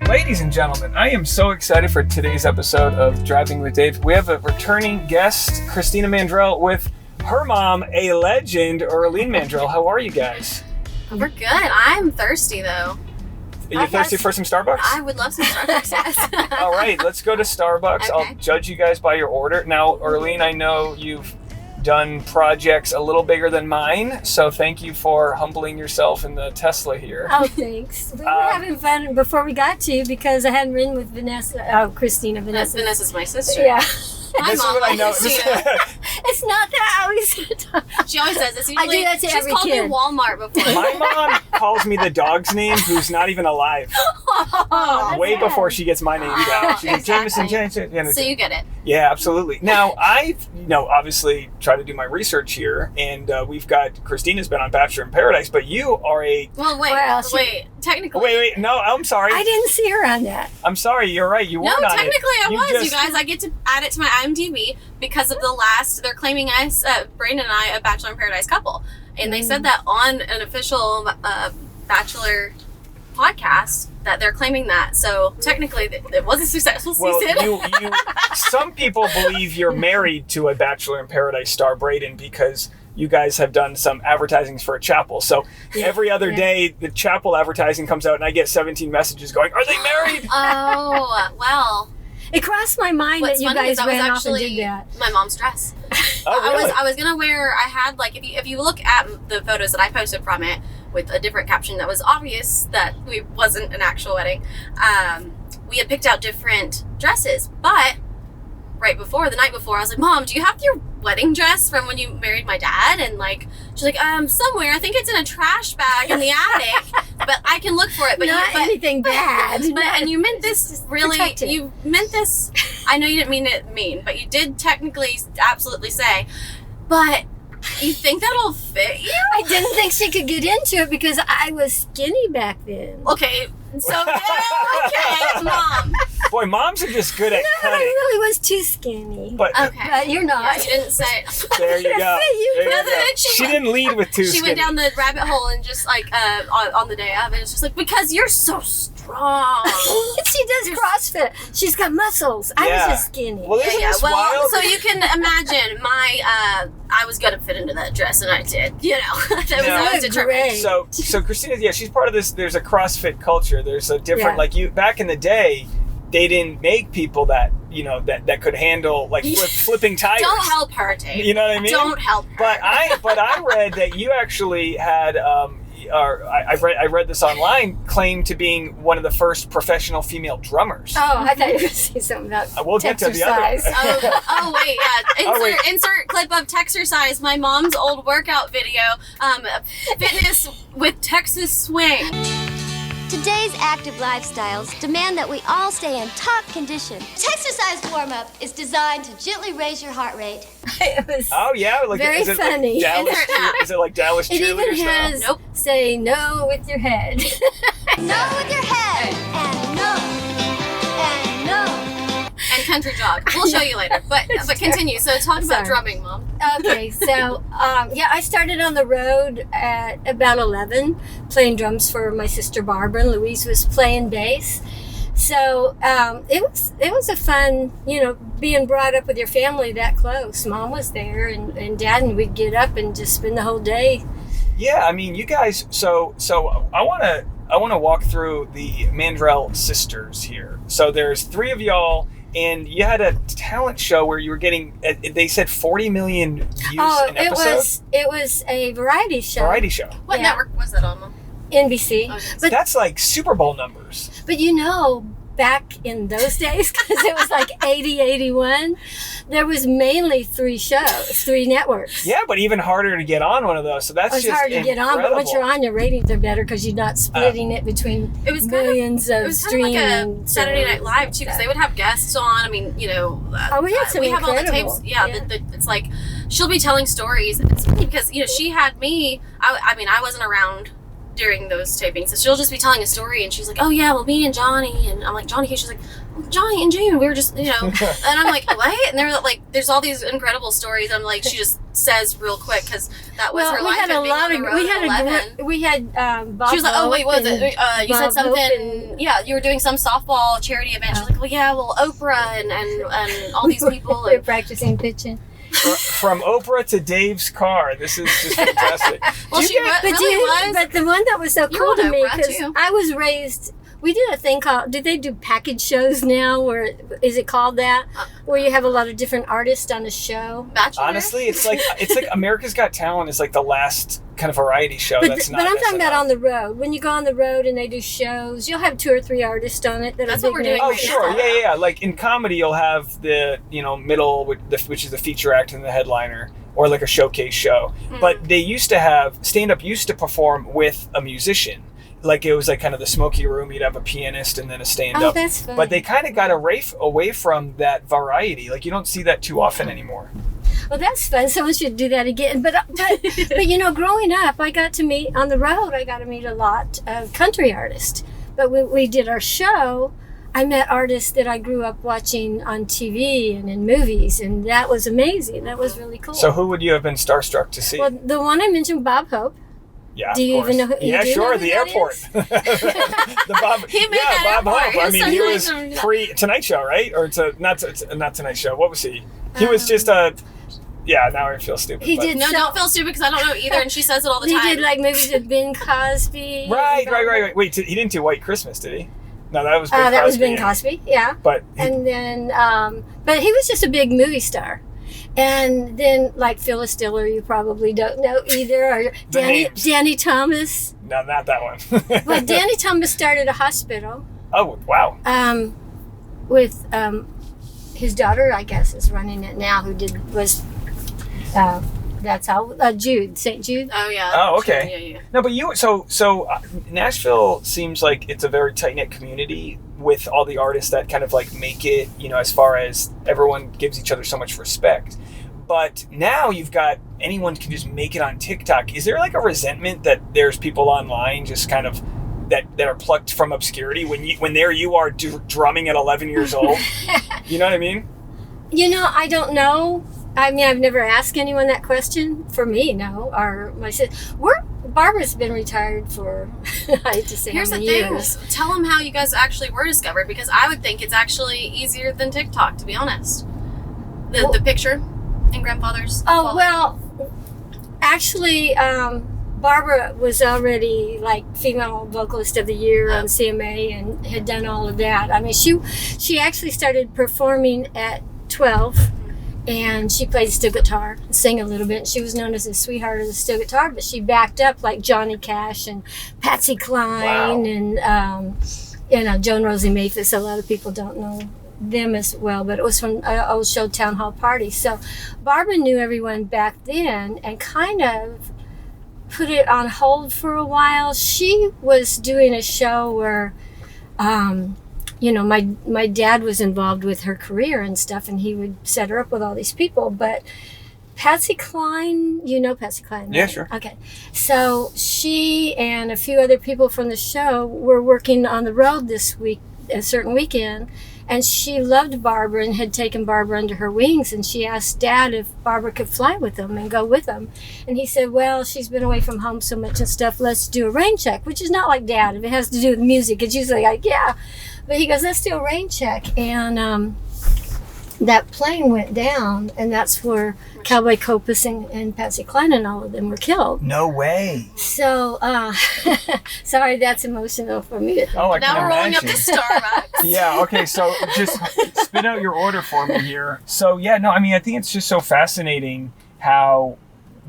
Ladies and gentlemen, I am so excited for today's episode of Driving with Dave. We have a returning guest, Christina Mandrell, with her mom, a legend, Irlene Mandrell. How are you guys? We're good. I'm thirsty, though. Are you thirsty for some Starbucks? I would love some Starbucks, yes. All right, let's go to Starbucks. Okay. I'll judge you guys by your order. Now, Irlene, I know you've done projects a little bigger than mine, so thank you for humbling yourself in the Tesla here. Oh, thanks. We were having fun before we got to you because I hadn't ridden with Christina. Vanessa's my sister. Yeah. My This is mom what I know. Christina. It's not that always. She always says this. I do that to she's every called kid. me Walmart before. My mom calls me the dog's name who's not even alive. Oh, Way that's before sad. she gets my name down. She's like, Exactly. Jameson. So you get it. Yeah, absolutely. Now, I've, obviously tried to do my research here, and we've got, Christina's been on Bachelor in Paradise, but you are a... Well, wait. Technically. Wait, no, I'm sorry. I didn't see her on that. I'm sorry, you're right, you No, weren't on it. technically I was, just- you guys. I get to add it to my IMDb because of the last, they're claiming us, Brandon and I, a Bachelor in Paradise couple. And they said that on an official Bachelor podcast that they're claiming that. So technically it was a successful season. Well, some people believe you're married to a Bachelor in Paradise star, Braden, because you guys have done some advertising for a chapel. So every other day, the chapel advertising comes out, and I get 17 messages going, "Are they married?" Oh, well. It crossed my mind What's that you funny is guys that was ran off and actually did that. my mom's dress. Oh, really? I was gonna wear. I had if you look at the photos that I posted from it with a different caption that was obvious that we wasn't an actual wedding. We had picked out different dresses, but the night before, I was like, "Mom, do you have your wedding dress from when you married my dad?" And she's like, "Somewhere. I think it's in a trash bag in the attic, but I can look for it." But Not anything bad. and you meant this really. protect it. You meant this. I know you didn't mean it mean, but you did technically absolutely say. But you think that'll fit you? I didn't think she could get into it because I was skinny back then. Okay, so okay, Mom. Boy, moms are just good at I cutting. really was too skinny. But Okay. But you're not. Yeah, you didn't say. there you go. You There you rather go. than She didn't lead with too She skinny. went down the rabbit hole and just on the day of, and it's just like, because you're so strong. She does CrossFit. She's got muscles. I was just skinny. Well, isn't this wild? So you can imagine I was gonna fit into that dress, and I did. That was determined. Great. So Christina, she's part of this. There's a CrossFit culture. There's a different, back in the day, they didn't make people that, that could handle flipping tires. Don't help her, Dave. You know what I mean? Don't help her. But I read that you actually had, I read this online, claim to being one of the first professional female drummers. Oh, I thought you were going to say something about We'll get to the other. exercise. Wait, yeah. Insert clip of Texercise, my mom's old workout video. Fitness with Texas swing. Today's active lifestyles demand that we all stay in top condition. Texercise warm-up is designed to gently raise your heart rate. It was Oh yeah, very is it funny. Is it like Dallas It cheerleader even has style? say no with your head. No with your head, and no, and no. And country jog. We'll show you later. But continue. So talk about Sorry. drumming, Mom. Okay, so I started on the road at about 11, playing drums for my sister Barbara, and Louise was playing bass. So it was a fun, being brought up with your family that close. Mom was there, and Dad, and we'd get up and just spend the whole day. Yeah, I mean, you guys. So I want to walk through the Mandrell sisters here. So there's 3 of y'all. And you had a talent show where you were getting, they said 40 million views an episode? It was a variety show. Variety show. What network was that on, Mom? NBC. Okay. But That's like Super Bowl numbers. But back in those days, because it was like 80, 81, there was mainly 3 networks. Yeah, but even harder to get on one of those. So that's It's just hard to get on, but once you're incredible. on, your ratings are better because you're not splitting it between It was millions It of was kind streaming. of like a Saturday Night Live too, because they would have guests on. I mean, we had some we have all the incredible. tapes. Yeah, it's like she'll be telling stories. It's funny because she had me. I wasn't around during those tapings, so she'll just be telling a story, and she's like, "Oh yeah, well me and Johnny," and I'm like, "Johnny," she's like, "Oh Johnny and June, we were just, and I'm like, what? And they're like, there's all these incredible stories. I'm like, she just says real quick because that was her life. We had a lot of, we had Bob. She was like, oh wait, what was it? You said Bob something. Yeah, you were doing some softball charity event. She's like, well, yeah, well, Oprah and all these people. We're practicing pitching. From Oprah to Dave's car. This is just fantastic. Well, she really was. But the one that was so cool to me, because too. I was raised, we did a thing called, do they do package shows now, or is it called that? Where you have a lot of different artists on a show? Bachelor? Honestly, it's like America's Got Talent is like the last kind of variety show But I'm talking about on the road. When you go on the road and they do shows, you'll have 2 or 3 artists on it. That's what we're doing. Oh, sure. Yeah. Like in comedy, you'll have the, middle, which is the feature act and the headliner, or like a showcase show. Mm. But they used to have, stand-up used to perform with a musician. Like it was like kind of the smoky room. You'd have a pianist and then a stand-up. Oh, that's fun. But they kind of got away from that variety. Like you don't see that too often anymore. Well, that's fun. Someone should do that again. But growing up, I got to meet on the road. I got to meet a lot of country artists. But when we did our show, I met artists that I grew up watching on TV and in movies, and that was amazing. That was really cool. So who would you have been starstruck to see? Well, the one I mentioned, Bob Hope. Yeah, do you even know? Yeah, sure. The airport. He made that Bob airport. Hope. I mean, he was pre-Tonight Show, right? Or not Tonight Show. What was he? He was just a. Yeah, now I feel stupid. He did. No, don't feel stupid because I don't know either, and she says it all the time. He did like movies with Ben Cosby. Right. Wait, he didn't do White Christmas, did he? No, that was Ben Cosby. That was Ben Cosby. Yeah. But he was just a big movie star. And then, like Phyllis Diller, you probably don't know either. Or Danny Thomas. No, not that one. Well, Danny Thomas started a hospital. Oh, wow. With his daughter, I guess, is running it now. That's how St. Jude. Oh yeah. Oh, okay. Yeah. No, but so Nashville seems like it's a very tight knit community with all the artists that kind of like make it. As far as everyone gives each other so much respect. But now you've got anyone can just make it on TikTok. Is there like a resentment that there's people online just kind of that are plucked from obscurity when there you are drumming at 11 years old? You know what I mean? I don't know. I mean, I've never asked anyone that question. For me, no. Or my sister. Barbara's been retired for, I hate to say Here's how many the thing. years. Tell them how you guys actually were discovered, because I would think it's actually easier than TikTok, to be honest. The picture in Grandfather's. Oh, well, actually, Barbara was already like female vocalist of the year on CMA and had done all of that. I mean, she actually started performing at 12. And she played steel guitar and sang a little bit. She was known as the sweetheart of the steel guitar, but she backed up like Johnny Cash and Patsy Cline and Joan Rosie Mathis. A lot of people don't know them as well, but it was from an old show, Town Hall Party. So Barbara knew everyone back then and kind of put it on hold for a while. She was doing a show where my dad was involved with her career and stuff, and he would set her up with all these people. But Patsy Cline, Patsy Cline, right? Yeah, sure. Okay. So she and a few other people from the show were working on the road this week, a certain weekend, and she loved Barbara and had taken Barbara under her wings, and she asked Dad if Barbara could fly with them and go with them. And he said, well, she's been away from home so much and stuff, let's do a rain check, which is not like Dad. If it has to do with music, it's usually like, yeah. But he goes, let's do a rain check. And that plane went down, and that's where Cowboy Copas and Patsy Cline and all of them were killed. No way. So, sorry, that's emotional for me. Oh, I now can we're rolling up imagine. to Starbucks. Yeah, okay, so just spit out your order for me here. So, yeah, no, I mean, I think it's just so fascinating how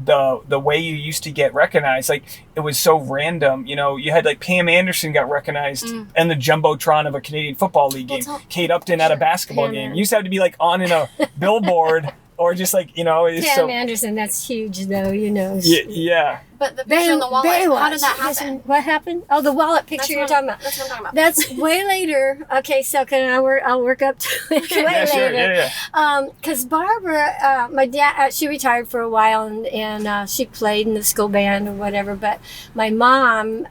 the way you used to get recognized, like it was so random. You had like Pam Anderson got recognized in the Jumbotron of a Canadian Football League game. Kate Upton at a basketball game. You used to have to be like on in a billboard or just like, Pam Anderson, that's huge though, Yeah. But the picture in the wallet, how did that happen? What happened? Oh, the wallet picture you're talking about. That's what I'm talking about. That's way later. Okay, so I'll work up to it way later. Sure, yeah. Because Barbara, my dad, she retired for a while and she played in the school band or whatever. But my mom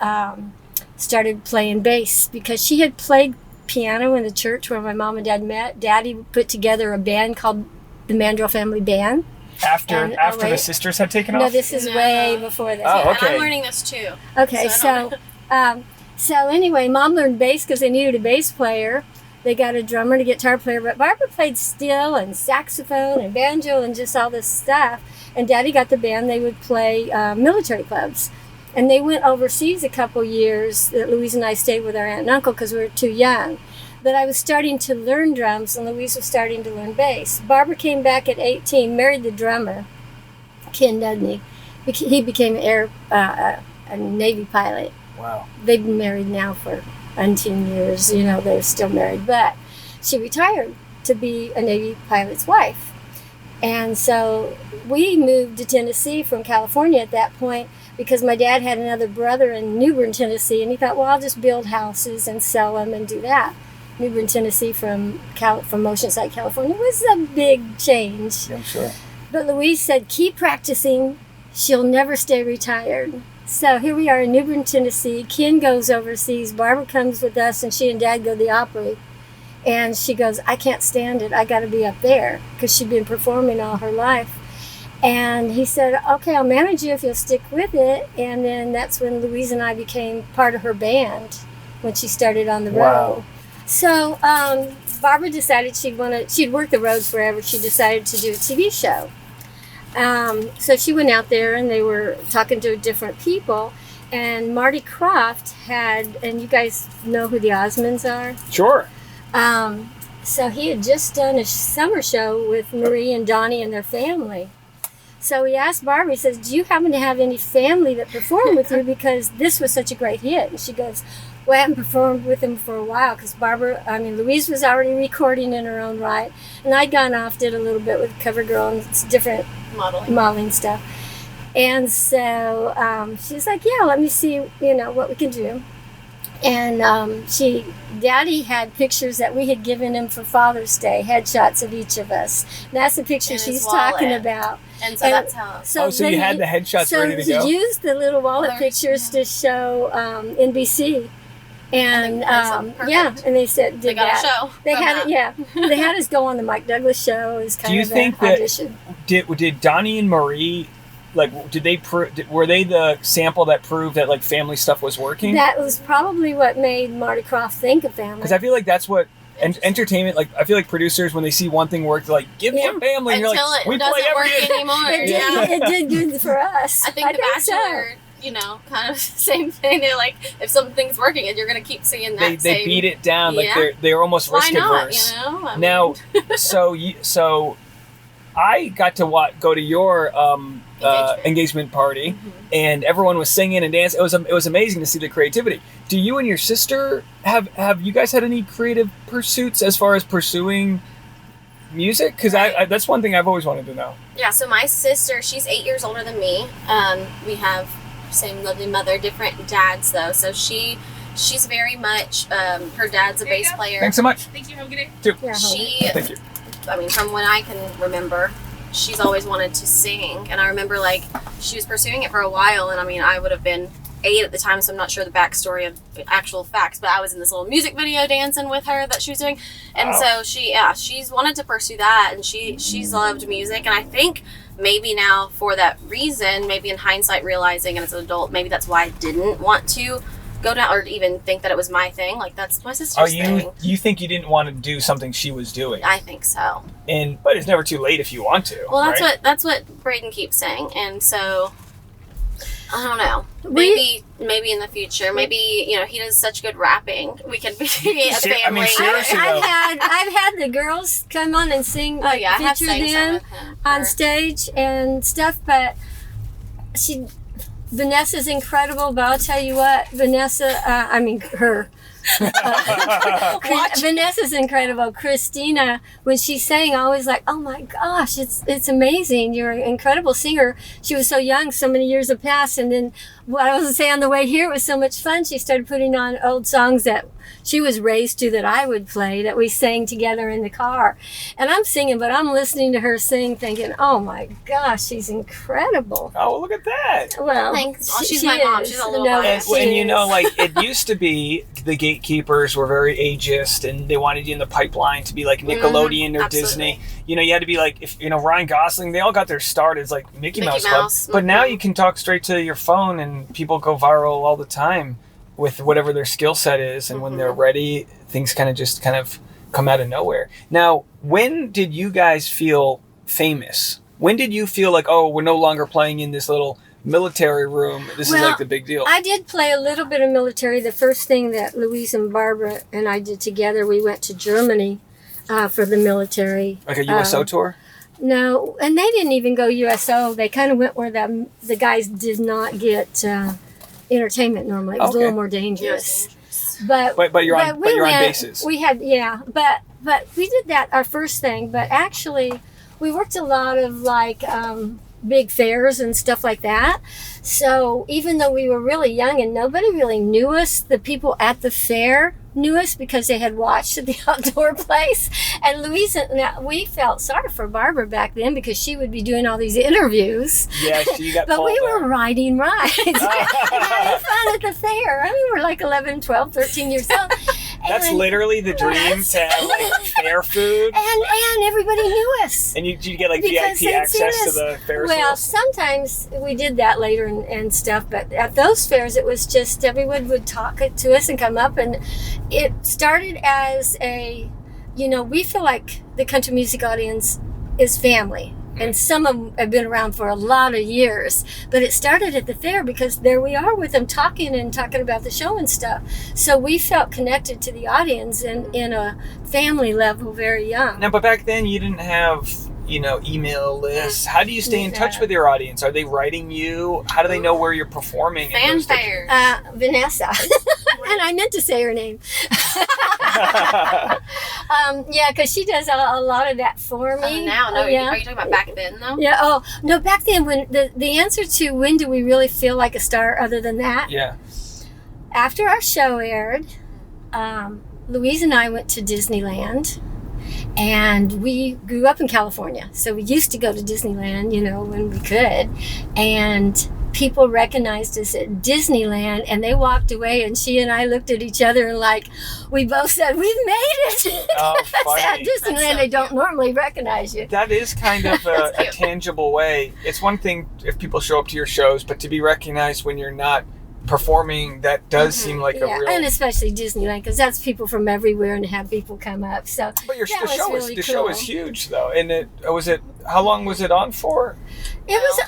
started playing bass because she had played piano in the church where my mom and dad met. Daddy put together a band called the Mandrell Family Band. After the sisters had taken off? No, this is way before this. Oh, okay. And I'm learning this too. Okay, so anyway, Mom learned bass because they needed a bass player. They got a drummer and a guitar player, but Barbara played steel and saxophone and banjo and just all this stuff. And Daddy got the band. They would play military clubs. And they went overseas a couple years that Louise and I stayed with our aunt and uncle because we were too young. But I was starting to learn drums and Louise was starting to learn bass. Barbara came back at 18, married the drummer, Ken Dudney. He became a Navy pilot. Wow. They've been married now for 19 years. They're still married. But she retired to be a Navy pilot's wife. And so we moved to Tennessee from California at that point because my dad had another brother in New Bern, Tennessee, and he thought, well, I'll just build houses and sell them and do that. New Bern, Tennessee from Oceanside, California was a big change. Yeah, I'm sure. But Louise said, keep practicing. She'll never stay retired. So here we are in New Bern, Tennessee. Ken goes overseas. Barbara comes with us, and she and Dad go to the Opry. And she goes, I can't stand it. I got to be up there because she'd been performing all her life. And he said, okay, I'll manage you if you'll stick with it. And then that's when Louise and I became part of her band when she started on the road. Wow. So Barbara decided she'd worked the road forever. She decided to do a TV show. So she went out there and they were talking to different people. And Marty Krofft had, and you guys know who the Osmonds are? Sure. So he had just done a summer show with Marie and Donnie and their family. So he asked Barbara, he says, do you happen to have any family that performed with you because this was such a great hit? And she goes, well, I haven't performed with him for a while because Louise was already recording in her own right. And I'd gone off, did a little bit with CoverGirl and different modeling stuff. And so she's like, yeah, let me see, what we can do. And Daddy had pictures that we had given him for Father's Day, headshots of each of us. And that's the picture she's talking about. And so that's how. So you had the headshots ready to go? So he used the little wallet pictures to show NBC. And and they said they got a show. They had they had us go on the Mike Douglas show as kind of an audition. Did Donnie and Marie, did they were they the sample that proved that family stuff was working? That was probably what made Marty Krofft think of family. Because I feel like that's what entertainment. I feel like producers, when they see one thing work, they're like, give me a family. And until you're like, it doesn't work anymore. It did good for us. I think The Bachelor. So. Kind of same thing. They're like, if something's working and you're going to keep seeing that they beat it down. They're almost risk averse. Why not, Now, so I got to go to your engagement party, and everyone was singing and dancing. It was amazing to see the creativity. Do you and your sister have you guys had any creative pursuits as far as pursuing music? Because I that's one thing I've always wanted to know. Yeah. So my sister, she's 8 years older than me. We have same lovely mother, different dads though. So she's very much her dad's a bass player. Thanks so much. Thank you. Have a good day. Too. Thank you. From when I can remember, she's always wanted to sing, and I remember she was pursuing it for a while, and I would have been 8 at the time, so I'm not sure the backstory of the actual facts, but I was in this little music video dancing with her that she was doing, and so she's wanted to pursue that, and she's loved music, and I think maybe now for that reason, maybe in hindsight realizing, and as an adult, maybe that's why I didn't want to go down or even think that it was my thing. That's my sister's thing. You think you didn't want to do something she was doing? I think so. But it's never too late if you want to. Well, right? that's what Braden keeps saying, and so I don't know. Maybe in the future. Maybe he does such good rapping. We can be a family. Seriously, I've had the girls come on and sing feature them on stage and stuff, but Vanessa's incredible, but I'll tell you what, Vanessa's incredible. Christina, when she sang, I was like, oh my gosh, it's amazing. You're an incredible singer. She was so young, so many years have passed. And then what I was saying on the way here, it was so much fun. She started putting on old songs that she was raised to that I would play, that we sang together in the car. And I'm singing, but I'm listening to her sing thinking, oh my gosh, she's incredible. Oh, well, look at that. Well, Thanks. She's my mom. She's a little biased. And you know, like, it used to be the gatekeepers were very ageist, and they wanted you in the pipeline to be like Nickelodeon or Disney. You know, you had to be like, if you know, Ryan Gosling, they all got their start as like Mickey Mouse Club. But now you can talk straight to your phone, and people go viral all the time with whatever their skill set is. And when they're ready, things kind of come out of nowhere. Now, when did you guys feel famous? When did you feel like, oh, we're no longer playing in this little military room? This is like the big deal. I did play a little bit of military. The first thing that Louise and Barbara and I did together, we went to Germany for the military. Like a USO tour? No, and they didn't even go USO. They kind of went where the guys did not get entertainment normally. It was a little more dangerous. But you're on bases. We had but we did that our first thing. But actually, we worked a lot of like big fairs and stuff like that. So even though we were really young and nobody really knew us, the people at the fair knew us because they had watched at the outdoor place. And Louise, we felt sorry for Barbara back then because she would be doing all these interviews. Yeah, you got but we were there. riding rides and having fun at the fair. I mean, we were like 11, 12, 13 years old. That's literally the dream, to have like fair food. And everybody knew us. And you get like Because VIP they'd seen access to us. the fair. Well, sometimes we did that later and stuff, but at those fairs it was just everyone would talk to us and come up, and it started as we feel like the country music audience is family. And some of them have been around for a lot of years. But it started at the fair because there we are with them talking about the show and stuff. So we felt connected to the audience in a family level very young. Now, but back then you didn't have, email lists. How do you stay in touch with your audience? Are they writing you? How do they know where you're performing? Fanfare. Vanessa. And I meant to say her name. Because she does a lot of that for me. Are you talking about back then, though? Yeah. Oh, no, back then, when the answer to when do we really feel like a star other than that? Yeah. After our show aired, Louise and I went to Disneyland. And we grew up in California. So we used to go to Disneyland, when we could. And people recognized us at Disneyland, and they walked away, and she and I looked at each other and we both said, we've made it. Oh, funny. At Disneyland, they don't normally recognize you. That is kind of a tangible way. It's one thing if people show up to your shows, but to be recognized when you're not performing, that does seem like a real... and especially Disneyland, because that's people from everywhere, and to have people come up. So but the show is huge, though. And how long was it on for? It was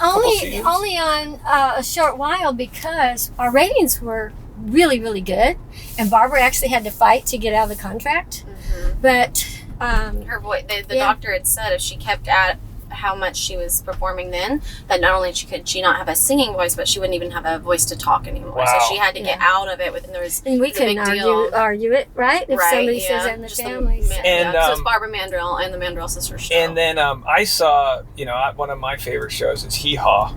only on a short while because our ratings were really, really good, and Barbara actually had to fight to get out of the contract. But her voice, the doctor had said if she kept at how much she was performing then, that not only could she not have a singing voice, but she wouldn't even have a voice to talk anymore. Wow. So she had to get out of it. And we couldn't argue it, right? If somebody says that in the family. So it's Barbara Mandrell and the Mandrell Sisters show. And then I saw, one of my favorite shows is Hee Haw,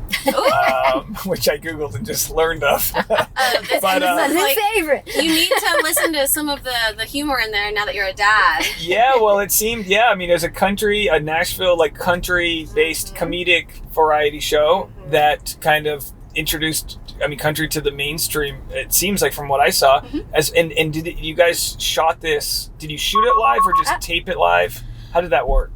which I Googled and just learned of. But my favorite. You need to listen to some of the humor in there now that you're a dad. Yeah, well, it seemed, there's a Nashville, country-based comedic variety show that kind of introduced, country to the mainstream. It seems like, from what I saw. And did you guys shot this? Did you shoot it live or just tape it live? How did that work?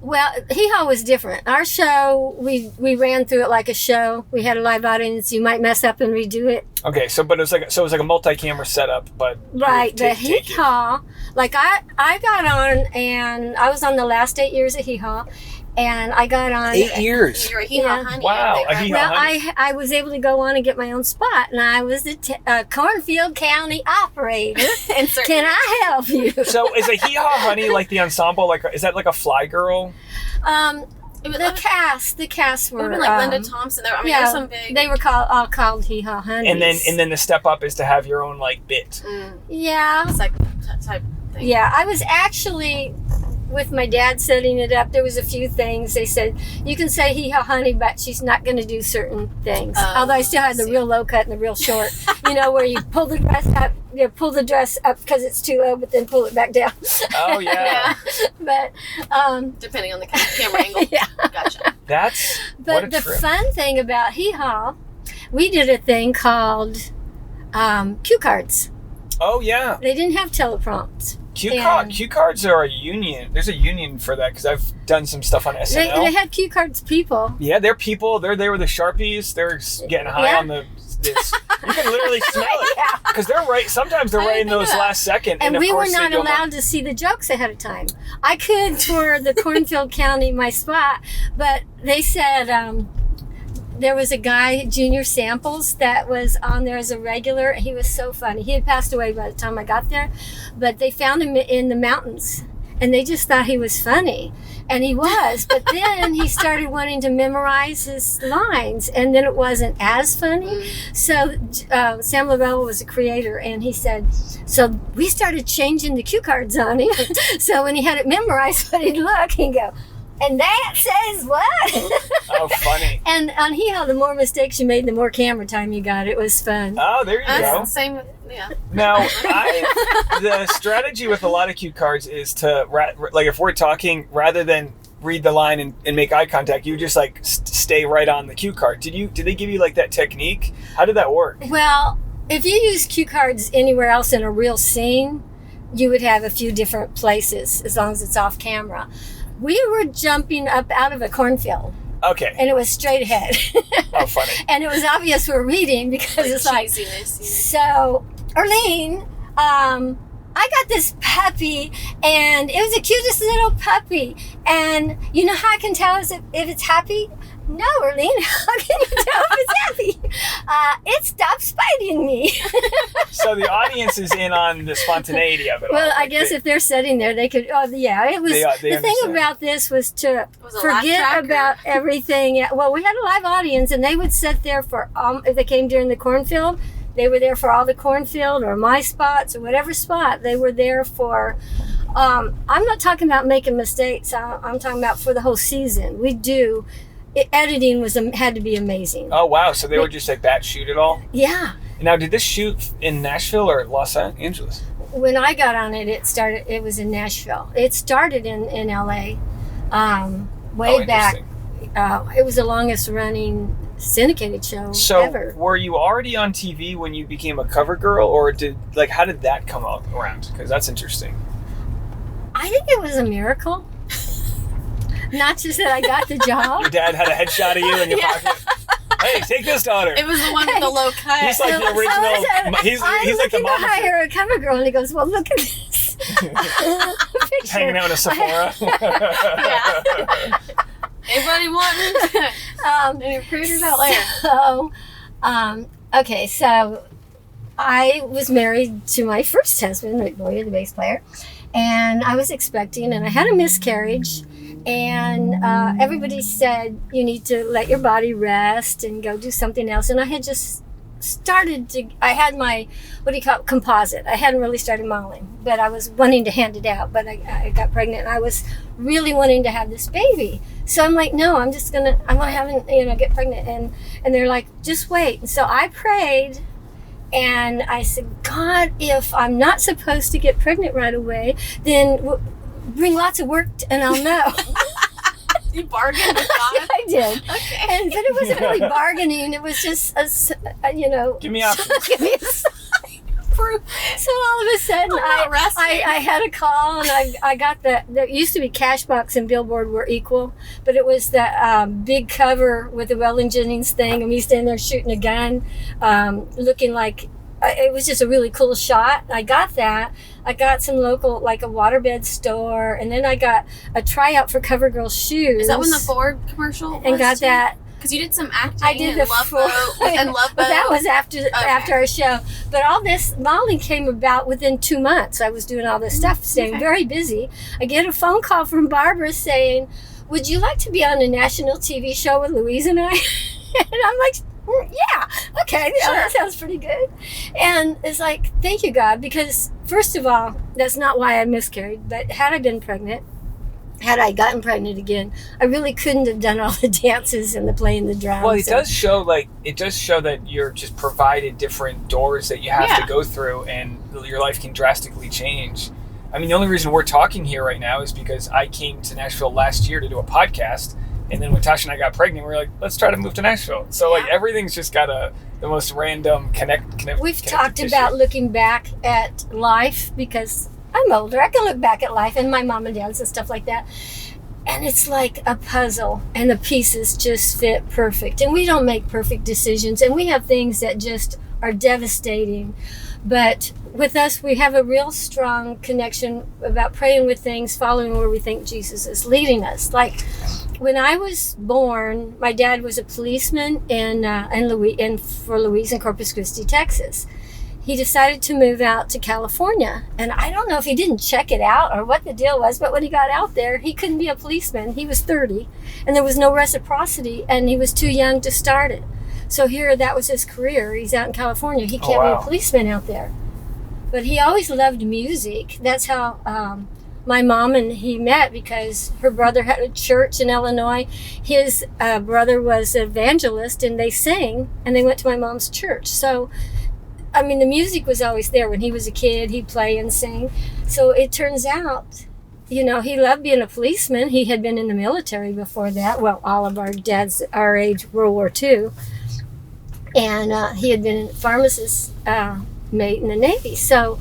Well, Hee Haw was different. Our show, we ran through it like a show. We had a live audience. You might mess up and redo it. Okay, it was like a multi-camera setup, but right. The Hee Haw, I got on, and I was on the last 8 years of Hee Haw. And I got on 8 years. You're a Hee Haw honey. Wow, a Hee Haw honey. I was able to go on and get my own spot, and I was the Cornfield County operator. Can I help you? So is a Hee Haw honey like the ensemble? Is that like a Fly Girl? The cast were like Linda Thompson. There's some big. They were all called Hee Haw honeys. And then the step up is to have your own bit. Yeah. It's like type thing. Yeah, I was actually, with my dad setting it up, there was a few things. They said, you can say Hee Haw honey, but she's not going to do certain things. Although I still had the real low cut and the real short, where you pull the dress up pull the dress up because it's too low, but then pull it back down. Oh, yeah. But depending on the camera angle. Yeah. Gotcha. But the fun thing about Hee Haw, we did a thing called cue cards. Oh, yeah. They didn't have teleprompts. Cue cards are a union. There's a union for that because I've done some stuff on SNL. They had cue cards people. Yeah, they're people. They're there with the Sharpies. They're getting high on this. You can literally smell it because they're right. Sometimes they're right in those last second. And of we were course not allowed to see the jokes ahead of time. I could for the Cornfield County, my spot, but they said there was a guy, Junior Samples, that was on there as a regular. He was so funny. He had passed away by the time I got there, but they found him in the mountains, and they just thought he was funny. And he was, but then he started wanting to memorize his lines, and then it wasn't as funny. So Sam Lavelle was a creator, and he said, so we started changing the cue cards on him. So when he had it memorized, but he'd look, he'd go, and that says what? Oh, funny. And on Hee Haw, the more mistakes you made, the more camera time you got. It was fun. Oh, there you go. Same, yeah. Now, the strategy with a lot of cue cards is to, like, if we're talking, rather than read the line and make eye contact, you just, like, stay right on the cue card. Did they give you, like, that technique? How did that work? Well, if you use cue cards anywhere else in a real scene, you would have a few different places, as long as it's off camera. We were jumping up out of a cornfield. Okay. And it was straight ahead. Oh, funny. And it was obvious we're reading because it's like, so, Irlene, I got this puppy, and it was the cutest little puppy. And you know how I can tell if it's happy? No, Irlene, how can you tell if it's happy? It stops biting me. So the audience is in on the spontaneity of it. Well, I guess if they're sitting there, they could. Oh, yeah. It was they the thing about this was to forget about everything. Well, we had a live audience, and they would sit there for if they came during the cornfield, they were there for all the cornfield or my spots or whatever spot they were there for. I'm not talking about making mistakes. I'm talking about for the whole season. We do. Editing had to be amazing. Oh, wow. So they would just like batch shoot it all? Yeah. Now, did this shoot in Nashville or Los Angeles? When I got on it, it was in Nashville. It started in LA way back. It was the longest running syndicated show ever. So were you already on TV when you became a cover girl, or how did that come around? Because that's interesting. I think it was a miracle. Not just that I got the job. Your dad had a headshot of you in your pocket. Hey, take this, daughter. It was the one with the low cut. He's like the original. He's like the mom. I'm looking to hire a cover girl, and he goes, "Well, look at this." Hanging out in a Sephora. Yeah. Anybody wanting any recruiters out there? So, okay, so I was married to my first husband, Rick Boyer, the bass player, and I was expecting, and I had a miscarriage. And everybody said, you need to let your body rest and go do something else. And I had just I had my, composite. I hadn't really started modeling, but I was wanting to hand it out. But I got pregnant, and I was really wanting to have this baby. So I'm like, no, I want to have, get pregnant. And they're like, just wait. And so I prayed. And I said, God, if I'm not supposed to get pregnant right away, then bring lots of work and I'll know. You bargained with God? I did. Okay. But it wasn't really bargaining. It was just, give me options. Give me a sign. So all of a sudden, I had a call, and I got there used to be Cashbox and Billboard were equal, but it was that big cover with the Weldon Jennings thing, and me standing there shooting a gun, looking like, it was just a really cool shot. I got that. I got some local, like a waterbed store, and then I got a tryout for CoverGirl shoes. Is that when the Ford commercial and got that? Because you did some acting. I did and Love Boat. And Love Boat. But that was after our show. But all this modeling came about within 2 months. I was doing all this stuff, staying very busy. I get a phone call from Barbara saying, "Would you like to be on a national TV show with Louise and I?" And I'm like, yeah, okay, sure. That sounds pretty good. And it's like, thank you, God, because first of all, that's not why I miscarried, but had I been pregnant, had I gotten pregnant again, I really couldn't have done all the dances and the playing the drums. Well, it does show that you're just provided different doors that you have to go through, and your life can drastically change. I mean, the only reason we're talking here right now is because I came to Nashville last year to do a podcast, and then when Tasha and I got pregnant, we were like, let's try to move to Nashville. So like everything's just got the most random connect. We've talked about looking back at life because I'm older. I can look back at life and my mom and dad's and stuff like that. And it's like a puzzle, and the pieces just fit perfect. And we don't make perfect decisions, and we have things that just are devastating. But with us, we have a real strong connection about praying with things, following where we think Jesus is leading us. Like when I was born, my dad was a policeman for Louise in Corpus Christi, Texas. He decided to move out to California. And I don't know if he didn't check it out or what the deal was, but when he got out there, he couldn't be a policeman. He was 30, and there was no reciprocity, and he was too young to start it. So here, that was his career. He's out in California. He can't be a policeman out there. But he always loved music. That's how my mom and he met, because her brother had a church in Illinois. His brother was an evangelist, and they sang, and they went to my mom's church. So I mean, the music was always there. When he was a kid, he'd play and sing. So it turns out, he loved being a policeman. He had been in the military before that. Well, all of our dads our age, World War II. And he had been a pharmacist mate in the Navy. So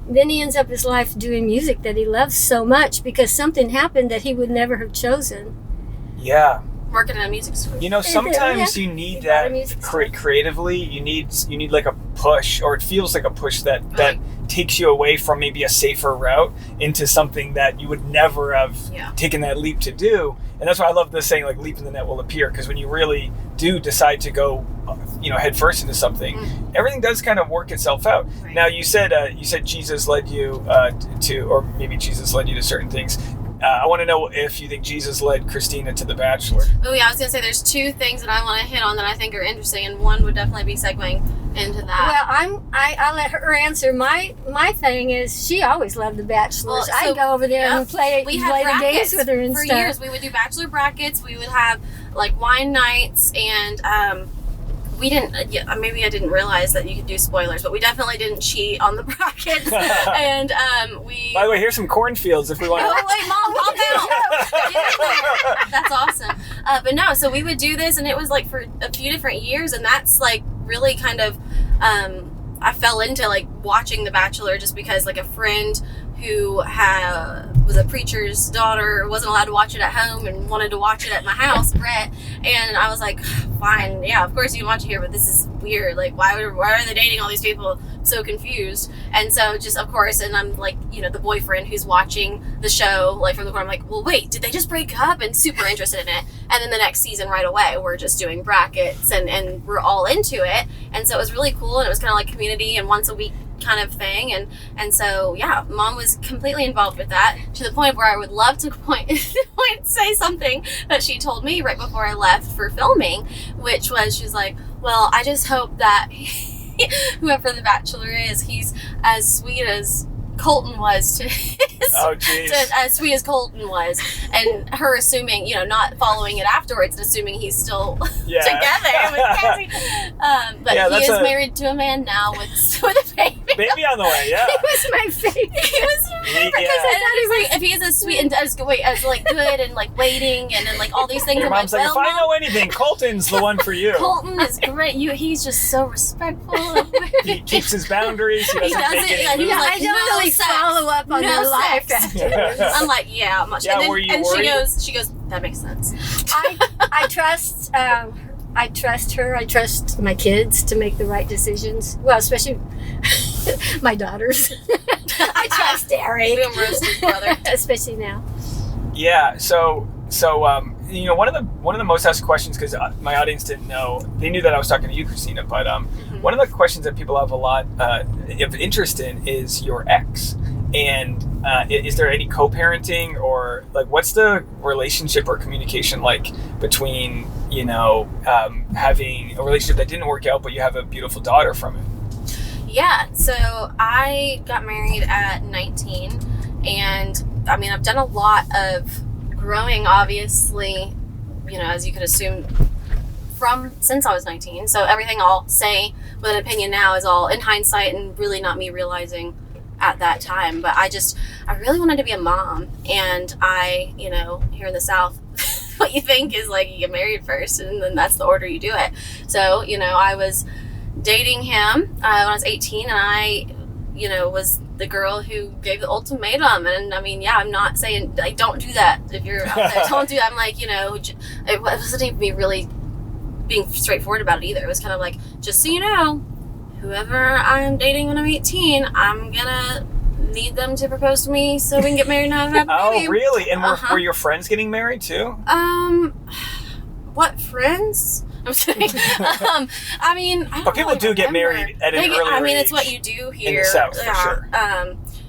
then he ends up his life doing music that he loves so much because something happened that he would never have chosen. Yeah. Working in a music school. Sometimes you need that creatively. You need like a push, or it feels like a push that takes you away from maybe a safer route into something that you would never have taken that leap to do. And that's why I love the saying, like, leap in the net will appear, because when you really do decide to go head first into something, everything does kind of work itself out. Right. Now you said Jesus led you to, or maybe Jesus led you to certain things. I want to know if you think Jesus led Christina to The Bachelor. Oh yeah, I was going to say there's two things that I want to hit on that I think are interesting, and one would definitely be segueing into that. Well, I'll let her answer. My thing is she always loved The Bachelor. Well, I'd go over there and play the games with her and for stuff. For years, we would do Bachelor brackets. We would have like wine nights, and we didn't, maybe I didn't realize that you could do spoilers, but we definitely didn't cheat on the brackets. And we... By the way, here's some cornfields if we want to... Oh, wait, Mom, calm down. That's awesome. But no, so we would do this, and it was like for a few different years, and that's like really kind of... I fell into like watching The Bachelor just because like a friend who was a preacher's daughter wasn't allowed to watch it at home and wanted to watch it at my house, Brett. And I was like, fine, yeah, of course you can watch it here, but this is weird. Like, why are they dating all these people? I'm so confused. And so just, of course, and I'm like, the boyfriend who's watching the show, like from the corner, I'm like, well, wait, did they just break up? And super interested in it. And then the next season right away, we're just doing brackets and we're all into it. And so it was really cool. And it was kind of like community and once a week kind of thing, and so yeah, Mom was completely involved with that, to the point where I would love to say something that she told me right before I left for filming, which was, she's like, well, I just hope that whoever the Bachelor is, he's as sweet as Colton was to as sweet as Colton was, and her assuming, not following it afterwards and assuming he's still together with Cassie. But he is married to a man now with a baby. Baby on the way, yeah. He was my favorite. He was because I thought he was like, if he is as sweet and as like good and like waiting and then like all these things. Your mom's like, if I know anything, Colton's the one for you. Colton is great. He's just so respectful. He keeps his boundaries. He doesn't take any moves. I don't really follow up on their life afterwards. I'm like, yeah, much. Yeah, and then, were you and worried? she goes, that makes sense. I trust her. I trust my kids to make the right decisions. Well, especially my daughters. I trust Eric. We roasted brother, especially now. Yeah. So one of the most asked questions, because my audience didn't know, they knew that I was talking to you, Christina, but one of the questions that people have a lot of interest in is your ex. And is there any co-parenting, or like what's the relationship or communication like between having a relationship that didn't work out but you have a beautiful daughter from it? Yeah, so I got married at 19, and I've done a lot of growing, obviously, as you could assume, since I was 19. So everything I'll say with an opinion now is all in hindsight and really not me realizing at that time. But I really wanted to be a mom. And I, here in the South, what you think is like you get married first and then that's the order you do it. So, I was dating him when I was 18, and I, was the girl who gave the ultimatum. And I'm not saying like don't do that if you're out there. Don't do that. I'm like, it wasn't even me really being straightforward about it either. It was kind of like, just so you know, whoever I'm dating when I'm 18, I'm gonna need them to propose to me so we can get married and have a baby. Oh, really? And were your friends getting married too? What friends? I'm saying. But people do get married at an earlier age. It's what you do here in the South, for sure.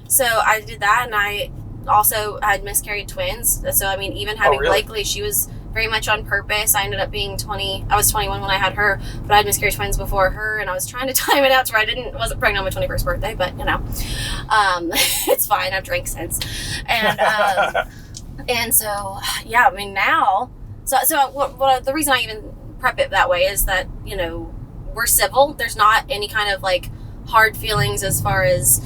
So I did that, and I also had miscarried twins. So even having Blakely, she was very much on purpose. I ended up being 20. I was 21 when I had her, but I had miscarried twins before her, and I was trying to time it out to where I wasn't pregnant on my 21st birthday. But it's fine. I've drank since, and and so now. So what the reason I even prep it that way is that we're civil. There's not any kind of like hard feelings as far as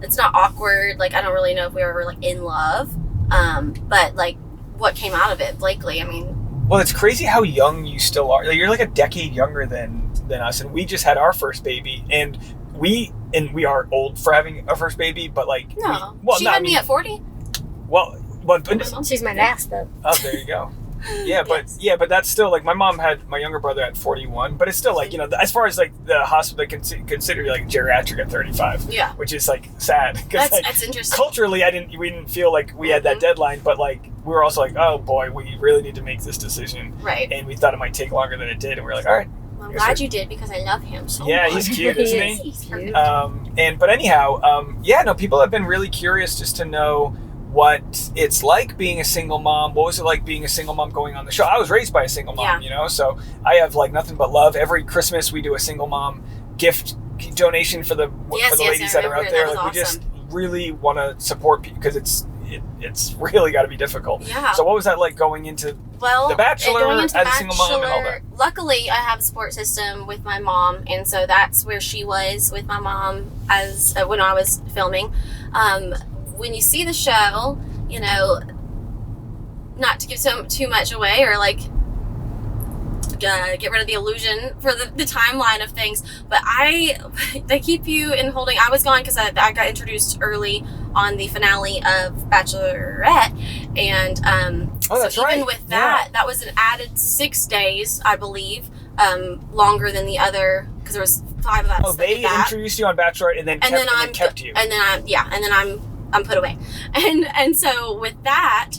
it's not awkward. Like I don't really know if we were ever like in love, but like what came out of it, Blakely. Well, it's crazy how young you still are. Like, you're like a decade younger than us, and we just had our first baby, and we are old for having a first baby, but like no, she had me at 40. Well, she's my last though. Oh, there you go. Yeah, but that's still like my mom had my younger brother at 41, but it's still like as far as like the hospital they consider like geriatric at 35. Yeah, which is like sad because that's interesting. Culturally, we didn't feel like we had that deadline, but like we were also like, oh boy, we really need to make this decision, right? And we thought it might take longer than it did, and we were like, all right. Well, I'm glad you did because I love him so much. Yeah, he's cute, isn't he? He's cute. But anyhow, people have been really curious just to know what it's like being a single mom. What was it like being a single mom going on the show? I was raised by a single mom, so I have like nothing but love. Every Christmas we do a single mom gift donation for the ladies that are out there. Like awesome. We just really want to support people because it's really got to be difficult. Yeah. So what was that like going into the Bachelor as a single mom and all that? Luckily, I have a support system with my mom, and so that's where she was with my mom as when I was filming. When you see the show, not to give too much away or like get rid of the illusion for the timeline of things, but they keep you in holding. I was gone because I got introduced early on the finale of Bachelorette, and that's so right. Even with that, that was an added 6 days, I believe, longer than the other because there was 5 of us. Oh, they introduced you on Bachelorette and then kept you. And then I'm put away. And so with that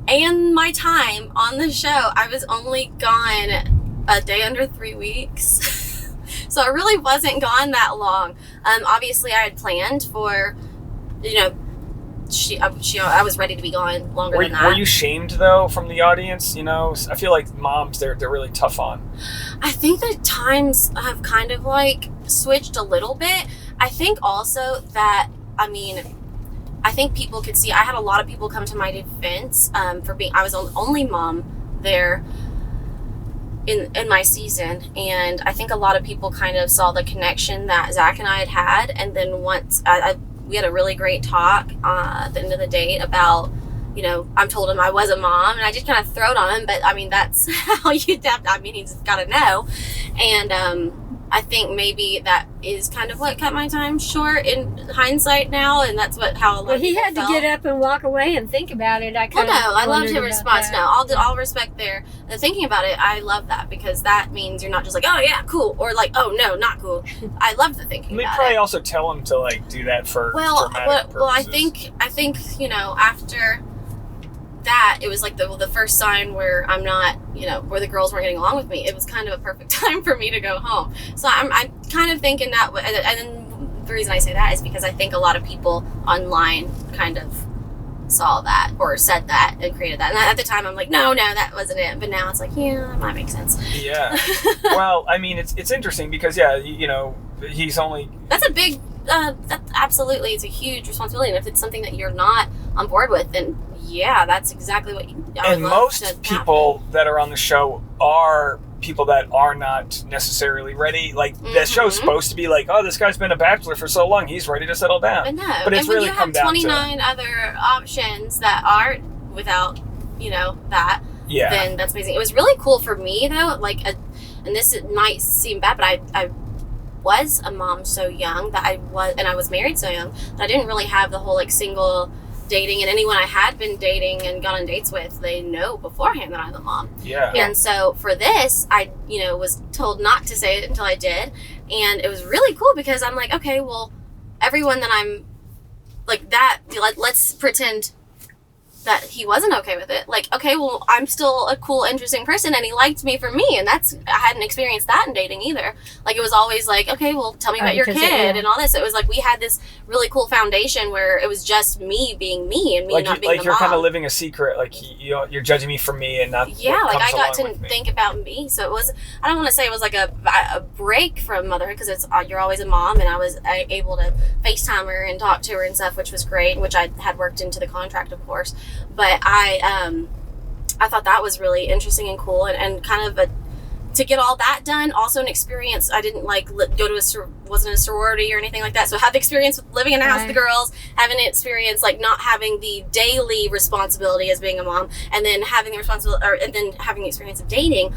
and my time on the show, I was only gone a day under 3 weeks. So I really wasn't gone that long. Obviously I had planned for, I was ready to be gone longer than that. Were you shamed though from the audience? I feel like moms, they're really tough on. I think that times have kind of like switched a little bit. I think also that, I think people could see, I had a lot of people come to my defense for being, I was the only mom there in my season. And I think a lot of people kind of saw the connection that Zach and I had. And then once we had a really great talk at the end of the date about, I told him I was a mom and I just kind of throw it on him. But that's how you adapt. He's got to know. And, I think maybe that is kind of what cut my time short in hindsight now, and that's how a lot of he people had to felt. get up and walk away and think about it. I loved his response. No, I'll respect the thinking about it. I love that because that means you're not just like, oh yeah, cool, or like, oh no, not cool. I love the thinking about it. They probably also tell him to like do that for dramatic purposes. Well, I think after that, it was like the first sign where I'm not, where the girls weren't getting along with me. It was kind of a perfect time for me to go home. So I'm kind of thinking that, and then the reason I say that is because I think a lot of people online kind of saw that or said that and created that. And at the time, I'm like, no, that wasn't it. But now it's like, yeah, that might make sense. Yeah. Well, it's interesting because he's only. That's a big. That absolutely is a huge responsibility, and if it's something that you're not on board with. And yeah, that's exactly what I and would love most to people that are on the show are people that are not necessarily ready. Like the show's supposed to be like, oh, this guy's been a bachelor for so long, he's ready to settle down. I know. But it's and when really you come have down 29 other options that aren't without, that, Yeah. then that's amazing. It was really cool for me though, like, and this might seem bad, but I was a mom so young that I was married so young that I didn't really have the whole like single dating, and anyone I had been dating and gone on dates with, they know beforehand that I'm a mom. Yeah. And so for this, I, was told not to say it until I did. And it was really cool because I'm like, okay, well, everyone that I'm like that, let's pretend that he wasn't okay with it. Like, okay, well, I'm still a cool, interesting person, and he liked me for me, and I hadn't experienced that in dating either. Like, it was always like, okay, well, tell me about your kid and all this. It was like we had this really cool foundation where it was just me being me and me like not being like the you're mom. kind of living a secret. Like you're judging me for me and not. Yeah, what like I comes got along to with me. think about me. So it was. I don't want to say it was like a break from motherhood because it's you're always a mom, and I was able to FaceTime her and talk to her and stuff, which was great, which I had worked into the contract, of course. But I thought that was really interesting and cool, and kind of to get all that done. Also an experience. I didn't like go to wasn't a sorority or anything like that. So have the experience with living in a house with the girls, having an experience like not having the daily responsibility as being a mom, and then having the responsibility, and then having the experience of dating.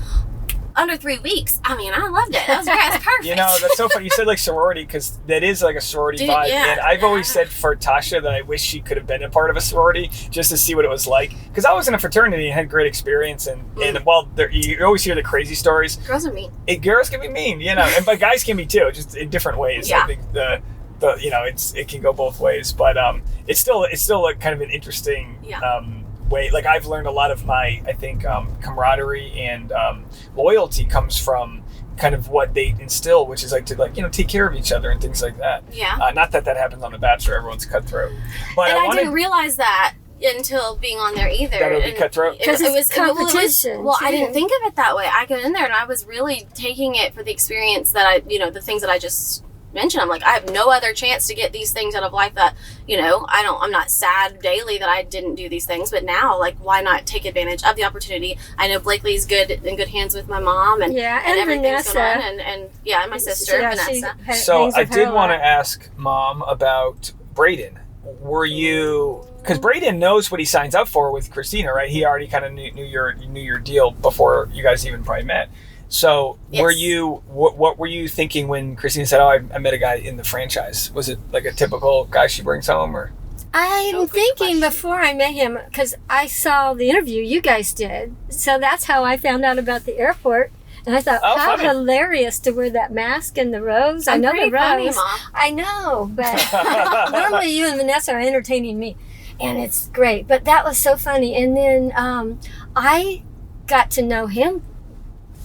Under 3 weeks. I mean, I loved it. That was great. That's perfect. That's so funny. You said like sorority because that is like a sorority vibe. Yeah, and I've always said for Tasha that I wish she could have been a part of a sorority just to see what it was like. Because I was in a fraternity and had great experience. And while you always hear the crazy stories. Girls are mean. Girls can be mean, but guys can be too, just in different ways. Yeah. I think it can go both ways. But it's still like kind of an interesting way. Like I've learned a lot of my, I think, camaraderie and loyalty comes from kind of what they instill, which is like to take care of each other and things like that. Yeah. Not that happens on The Bachelor. Everyone's cutthroat. But and I didn't realize that until being on there either. That it would be cutthroat? Because it was competition. Well, I didn't think of it that way. I got in there and I was really taking it for the experience that the things that I just mentioned. I'm like, I have no other chance to get these things out of life that, I'm not sad daily that I didn't do these things, but now, like, why not take advantage of the opportunity? I know Blakely's in good hands with my mom and everything's Vanessa. going on, and my sister, Vanessa. So I did want to ask Mom about Braden. Were you, because Braden knows what he signs up for with Christina, right? He already kind of knew your deal before you guys even probably met. So yes. Were you, what were you thinking when Christina said, oh, I met a guy in the franchise? Was it like a typical guy she brings home, or? I'm thinking before I met him, because I saw the interview you guys did. So that's how I found out about the airport. And I thought, how funny. Hilarious to wear that mask and the rose. I know the rose. Funny, Mom. I know, but normally you and Vanessa are entertaining me. And it's great. But that was so funny. And then I got to know him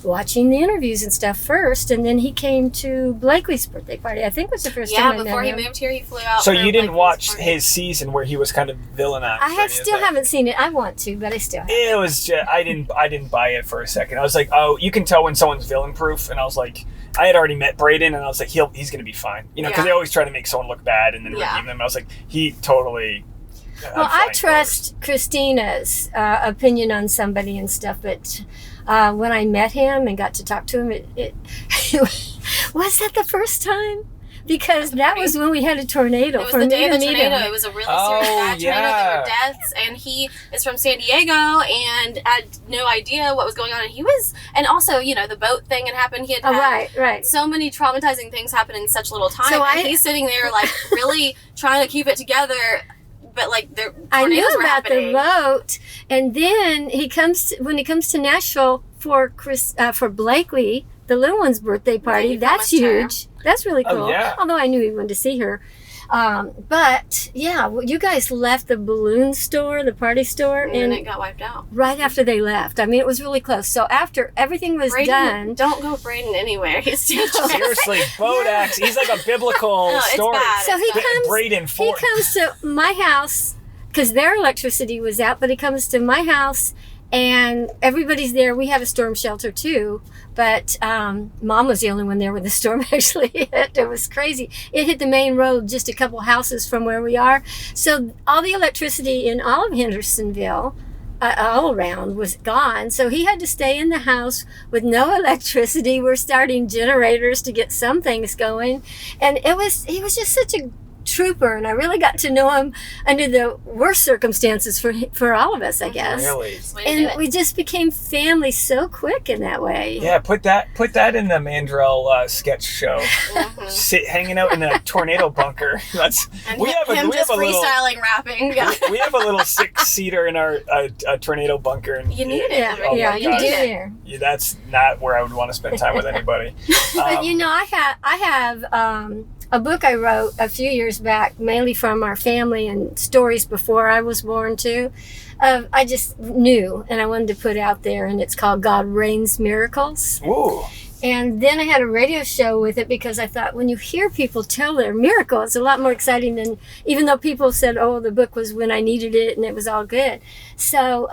watching the interviews and stuff first, and then he came to Blakely's birthday party. I think was the first time I met him. Yeah, before he moved here, he flew out. So you didn't watch his season where he was kind of villainized? I still haven't seen it. I want to, but I still haven't. It was just, I didn't buy it for a second. I was like, oh, you can tell when someone's villain proof, and I was like, I had already met Braden, and I was like, he's gonna be fine, because they always try to make someone look bad and then redeem them. I was like, he totally. Well, I trust Christina's opinion on somebody and stuff, but when I met him and got to talk to him, it was that the first time? Because that was when we had a tornado. It was the day of the tornado. It was a really serious bad tornado. There were deaths, and he is from San Diego and had no idea what was going on. And he was, and also, the boat thing had happened. He had had so many traumatizing things happen in such little time. So he's sitting there, like, really trying to keep it together. But like I knew about the boat, and then when he comes to Nashville for Blakely, the little one's birthday party. That's huge. Her. That's really cool. Oh, yeah. Although I knew he wanted to see her. But yeah, you guys left the balloon store, the party store, and it got wiped out right after they left. I mean, it was really close. So after everything was done, don't go Braden anywhere. He's seriously, boat axe. He's like a biblical story. So he comes. Braden he comes to my house because their electricity was out, but he comes to my house And everybody's there. We have a storm shelter too, but Mom was the only one there when the storm actually hit. It was crazy. It hit the main road just a couple houses from where we are. So all the electricity in all of Hendersonville, all around, was gone. So he had to stay in the house with no electricity. We're starting generators to get some things going. And he was just such a trooper, and I really got to know him under the worst circumstances for all of us, I guess. Really? And we just became family so quick in that way. Yeah, put that in the Mandrell sketch show. Hanging out in a tornado bunker. We have a freestyling rapping. Yeah. We have a little 6-seater in our tornado bunker, and you need it. Yeah, you do it. Yeah, that's not where I would want to spend time with anybody. But I have a book I wrote a few years back, mainly from our family and stories before I was born too. I just knew, and I wanted to put out there, and it's called God Rains Miracles. Ooh. And then I had a radio show with it because I thought when you hear people tell their miracle, it's a lot more exciting than, even though people said, oh, the book was when I needed it and it was all good. So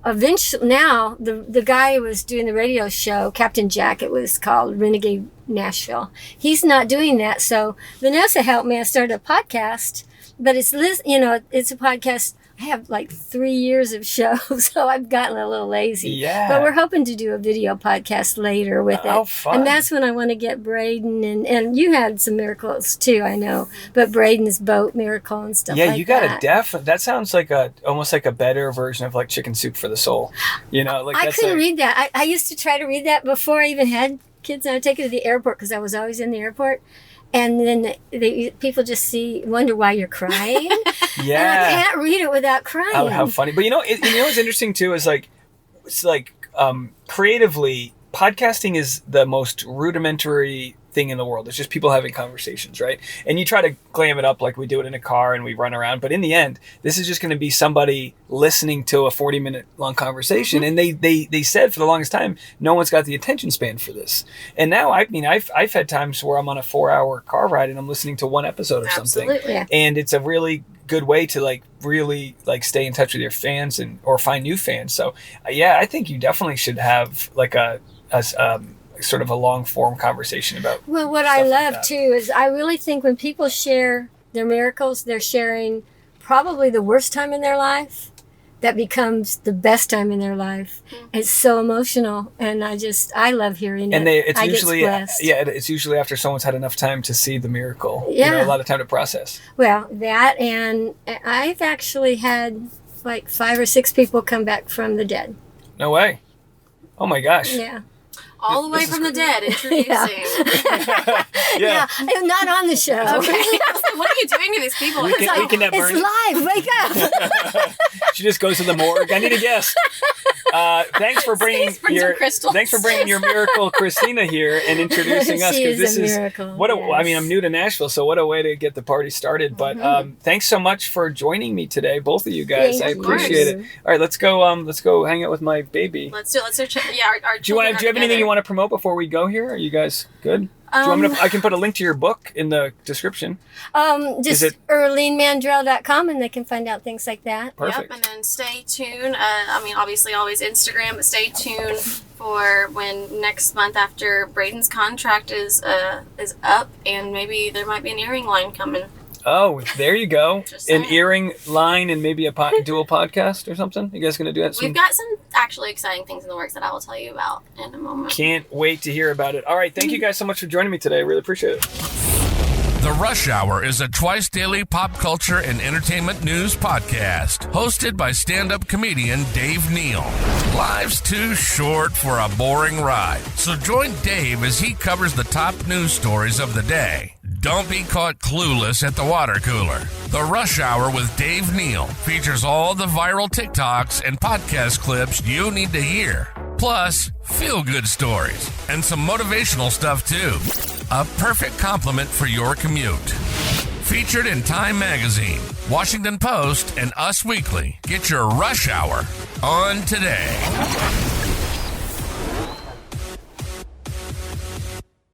eventually now the guy who was doing the radio show, Captain Jack, it was called Renegade Nashville, he's not doing that. So Vanessa helped me. I started a podcast, but it's a podcast. I have like 3 years of shows, so I've gotten a little lazy. Yeah. But we're hoping to do a video podcast later with it. Oh, fun. And that's when I want to get Braden, and you had some miracles too, I know. But Braden's boat miracle and stuff like that. Yeah, you got that sounds like almost like a better version of like Chicken Soup for the Soul. I couldn't read that. I used to try to read that before I even had kids. I would take it to the airport because I was always in the airport. And then people just wonder why you're crying. Yeah. And I can't read it without crying. Oh, how funny. But what's interesting too is creatively, podcasting is the most rudimentary thing in the world. It's just people having conversations, right? And you try to glam it up like we do it in a car and we run around. But in the end, this is just going to be somebody listening to a 40-minute long conversation. Mm-hmm. And they said for the longest time, no one's got the attention span for this. And now, I've had times where I'm on a 4-hour car ride and I'm listening to one episode of something. Yeah. And it's a really good way to really stay in touch with your fans or find new fans. So yeah, I think you definitely should have a sort of a long form conversation about. Well, what I love too is I really think when people share their miracles, they're sharing probably the worst time in their life that becomes the best time in their life. It's so emotional, and I love hearing it. And it's usually after someone's had enough time to see the miracle. Yeah. A lot of time to process. Well, that, and I've actually had like 5 or 6 people come back from the dead. No way. Oh my gosh. Yeah. All the way from the dead, introducing. Yeah. I'm not on the show. Okay. What are you doing to these people? It's live. Wake up. She just goes to the morgue. I need a guest. Thanks for bringing your miracle, Christina, here and introducing us. She is this a is miracle. I'm new to Nashville, so what a way to get the party started. But thanks so much for joining me today, both of you guys. I appreciate it. All right, let's go hang out with my baby. Let's do it. Do you have anything you want to promote before we go here? Are you guys good? I can put a link to your book in the description. Just IrleneMandrell.com, and they can find out things like that. Perfect. Yep, and then stay tuned. Obviously always Instagram, but stay tuned for when next month after Braden's contract is up, and maybe there might be an earring line coming. Oh, there you go. An earring line and maybe a dual podcast or something. You guys going to do that soon? We've got some actually exciting things in the works that I will tell you about in a moment. Can't wait to hear about it. All right. Thank you guys so much for joining me today. I really appreciate it. The Rush Hour is a twice-daily pop culture and entertainment news podcast hosted by stand-up comedian Dave Neal. Life's too short for a boring ride, so join Dave as he covers the top news stories of the day. Don't be caught clueless at the water cooler. The Rush Hour with Dave Neal features all the viral TikToks and podcast clips you need to hear. Plus, feel-good stories and some motivational stuff, too. A perfect complement for your commute. Featured in Time Magazine, Washington Post, and Us Weekly. Get your Rush Hour on today.